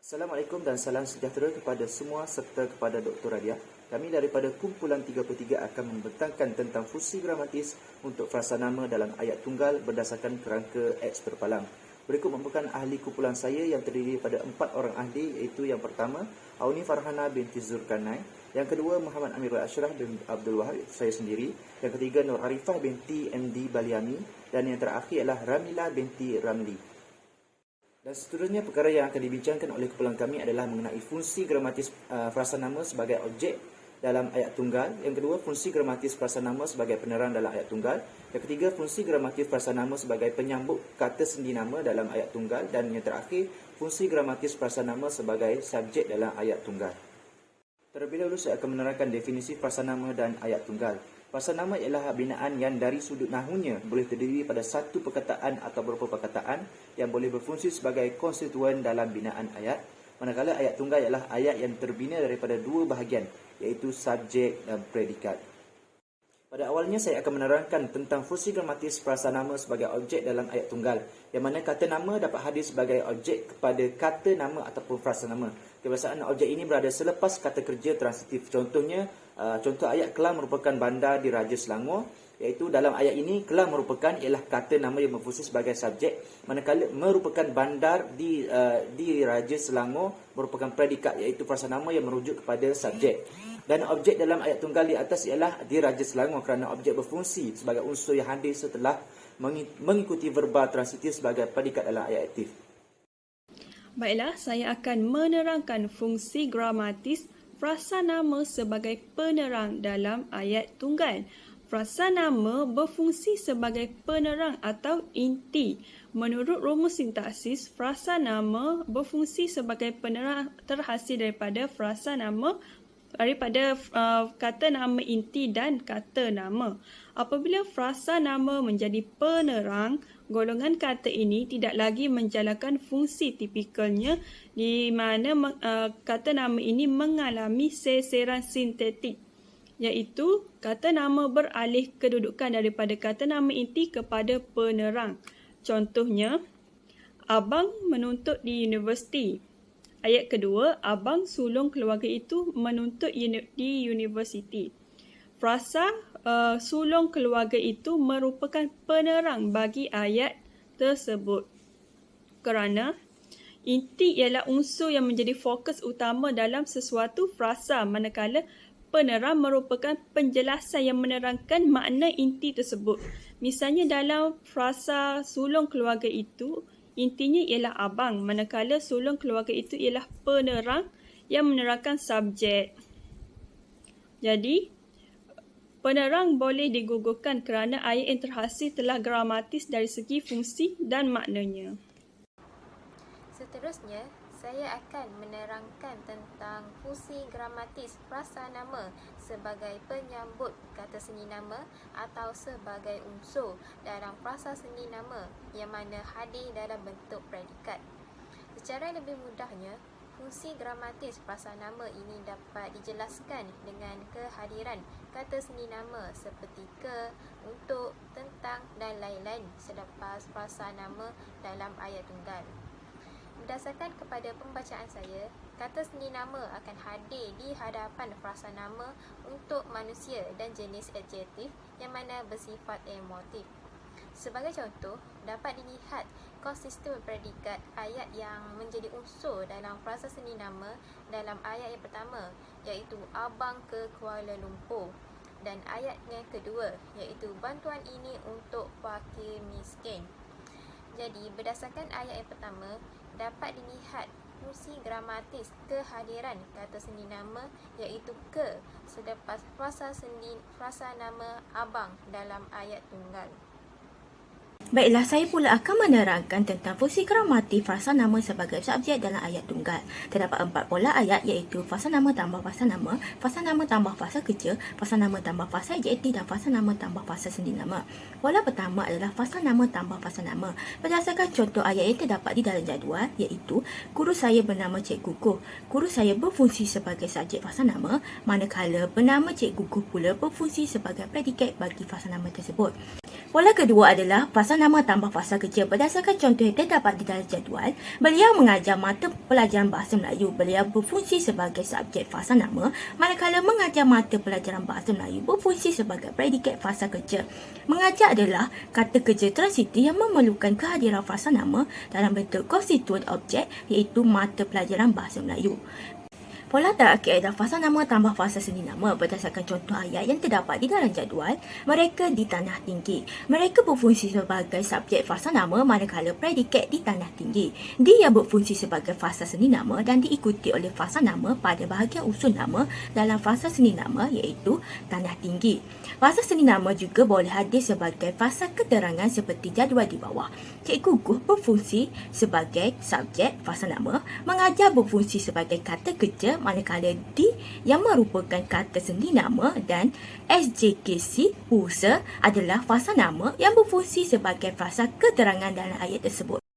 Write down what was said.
Assalamualaikum dan salam sejahtera kepada semua serta kepada Dr. Radia. Kami daripada kumpulan 33 akan membentangkan tentang fungsi gramatis untuk frasa nama dalam ayat tunggal berdasarkan kerangka X terpalang. Berikut merupakan ahli kumpulan saya yang terdiri daripada 4 orang ahli, iaitu yang pertama Auni Farhana binti Zulkarnain, yang kedua Muhammad Amirul Ashraf bin Abdul Wahab, saya sendiri, yang ketiga Nur Arifah binti MD Baliami, dan yang terakhir adalah Ramila binti Ramli. Dan seterusnya perkara yang akan dibincangkan oleh kumpulan kami adalah mengenai fungsi gramatis frasa nama sebagai objek dalam ayat tunggal. Yang kedua, fungsi gramatis frasa nama sebagai penerang dalam ayat tunggal. Yang ketiga, fungsi gramatis frasa nama sebagai penyambung kata sendi nama dalam ayat tunggal. Dan yang terakhir, fungsi gramatis frasa nama sebagai subjek dalam ayat tunggal. Terlebih dahulu saya akan menerangkan definisi frasa nama dan ayat tunggal. Frasa nama ialah binaan yang dari sudut nahunya boleh terdiri pada satu perkataan atau beberapa perkataan yang boleh berfungsi sebagai konstituen dalam binaan ayat. Manakala ayat tunggal ialah ayat yang terbina daripada dua bahagian, iaitu subjek dan predikat. Pada awalnya saya akan menerangkan tentang fungsi gramatis frasa nama sebagai objek dalam ayat tunggal, yang mana kata nama dapat hadir sebagai objek kepada kata nama ataupun frasa nama. Kebiasaan objek ini berada selepas kata kerja transitif. Contohnya, contoh ayat Kelang merupakan bandar di Raja Selangor, iaitu dalam ayat ini Kelang merupakan ialah kata nama yang berfungsi sebagai subjek, manakala merupakan bandar di Raja Selangor merupakan predikat, iaitu frasa nama yang merujuk kepada subjek. Dan objek dalam ayat tunggal di atas ialah di Raja Selangor kerana objek berfungsi sebagai unsur yang hadir setelah mengikuti verba transitif sebagai predikat dalam ayat aktif. Baiklah, saya akan menerangkan fungsi gramatis frasa nama sebagai penerang dalam ayat tunggal. Frasa nama berfungsi sebagai penerang atau inti. Menurut rumus sintaksis, frasa nama berfungsi sebagai penerang terhasil daripada frasa nama daripada kata nama inti dan kata nama. Apabila frasa nama menjadi penerang, golongan kata ini tidak lagi menjalankan fungsi tipikalnya, di mana kata nama ini mengalami seseran sintetik, iaitu kata nama beralih kedudukan daripada kata nama inti kepada penerang. Contohnya, abang menuntut di universiti. Ayat kedua, abang sulung keluarga itu menuntut di universiti. Frasa sulung keluarga itu merupakan penerang bagi ayat tersebut, kerana inti ialah unsur yang menjadi fokus utama dalam sesuatu frasa, manakala penerang merupakan penjelasan yang menerangkan makna inti tersebut. Misalnya dalam frasa sulung keluarga itu, intinya ialah abang, manakala sulung keluarga itu ialah penerang yang menerangkan subjek. Jadi, penerang boleh digugurkan kerana ayat yang terhasil telah gramatis dari segi fungsi dan maknanya. Seterusnya, saya akan menerangkan tentang fungsi gramatis frasa nama sebagai penyambut kata sendi nama atau sebagai unsur dalam frasa sendi nama yang mana hadir dalam bentuk predikat. Secara lebih mudahnya, fungsi gramatis frasa nama ini dapat dijelaskan dengan kehadiran kata sendi nama seperti ke, untuk, tentang dan lain-lain selepas frasa nama dalam ayat tunggal. Berdasarkan kepada pembacaan saya, kata sendi nama akan hadir di hadapan frasa nama untuk manusia dan jenis adjektif yang mana bersifat emotif. Sebagai contoh, dapat dilihat konsisten predikat ayat yang menjadi unsur dalam frasa sendi nama dalam ayat yang pertama, iaitu abang ke Kuala Lumpur, dan ayat yang kedua, iaitu bantuan ini untuk fakir miskin. Jadi, berdasarkan ayat yang pertama, dapat dilihat fungsi gramatis kehadiran kata sendi nama iaitu ke selepas frasa nama abang dalam ayat tunggal. Baiklah, saya pula akan menerangkan tentang fungsi gramatik frasa nama sebagai subjek dalam ayat tunggal. Terdapat 4 pola ayat, iaitu frasa nama tambah frasa nama tambah frasa kerja, frasa nama tambah frasa adjektif dan frasa nama tambah frasa sendi nama. Pola pertama adalah frasa nama tambah frasa nama. Berdasarkan contoh ayat yang terdapat di dalam jadual, iaitu guru saya bernama Cik Guguh. Guru saya berfungsi sebagai subjek frasa nama, manakala bernama Cik Guguh pula berfungsi sebagai predikat bagi frasa nama tersebut. Pola kedua adalah frasa fasa nama tambah fasa kerja berdasarkan contoh yang terdapat di dalam jadual. Beliau mengajar mata pelajaran Bahasa Melayu. Beliau berfungsi sebagai subjek fasa nama, manakala mengajar mata pelajaran Bahasa Melayu berfungsi sebagai predikat fasa kerja. Mengajar adalah kata kerja transitif yang memerlukan kehadiran fasa nama dalam bentuk konstituen objek iaitu mata pelajaran Bahasa Melayu. Pola terakhir adalah fasa nama tambah fasa seni nama berdasarkan contoh ayat yang terdapat di dalam jadual. Mereka di tanah tinggi. Mereka berfungsi sebagai subjek fasa nama manakala predikat di tanah tinggi. Dia berfungsi sebagai fasa seni nama dan diikuti oleh fasa nama pada bahagian unsur nama dalam fasa seni nama iaitu tanah tinggi. Fasa seni nama juga boleh hadir sebagai fasa keterangan seperti jadual di bawah. Cikgu Guh berfungsi sebagai subjek fasa nama, mengajar berfungsi sebagai kata kerja manakala D yang merupakan kata seni nama dan SJKC usaha adalah fasa nama yang berfungsi sebagai fasa keterangan dalam ayat tersebut.